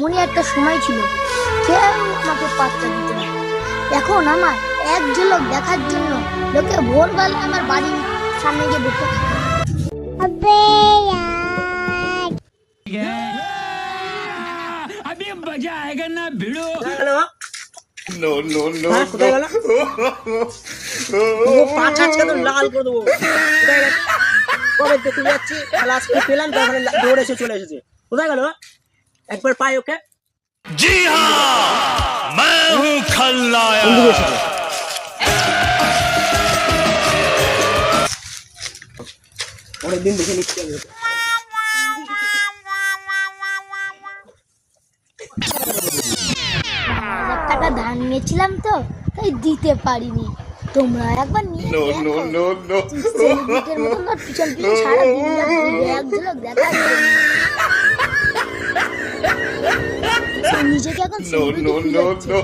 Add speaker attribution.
Speaker 1: এমনই একটা সময় ছিল কেউ আমাকে পাত্তা দিত না। এখন আমার এক ঝলক দেখার জন্য লোকে ভোরবেলা আমার বাড়ির সামনে গিয়ে বসে থাকে।
Speaker 2: अभी मजा आएगा ना भिड़ो।
Speaker 3: No, no, no,
Speaker 4: কোথায় গেল? ও পাঁচ আজকে তো লাল করে দেবো। কোথায় গেল? কবে দেখতে যাচ্ছি খেলা আজকে পেলাম তারপরে দৌড়ে এসে চলে এসেছে। কোথায় গেল? একবার পাই ওকে।
Speaker 5: जी हाँ मैं हूँ खलनायक।
Speaker 4: বন্ধু এসেছে। অনেকদিন দেখে নিচ্ছি আমি ওকে।
Speaker 1: 1000 টাকা ধার নিয়েছিলাম তো তাই দিতে পারিনি। তোমরা একবার নিয়ে
Speaker 3: no, no, no, no.
Speaker 1: সেলিব্রিটির মতন না পিছন পিছন সারা দিন এক ঝলক দেখার জন্য। নিজেকে এখন
Speaker 3: No, no, no, no.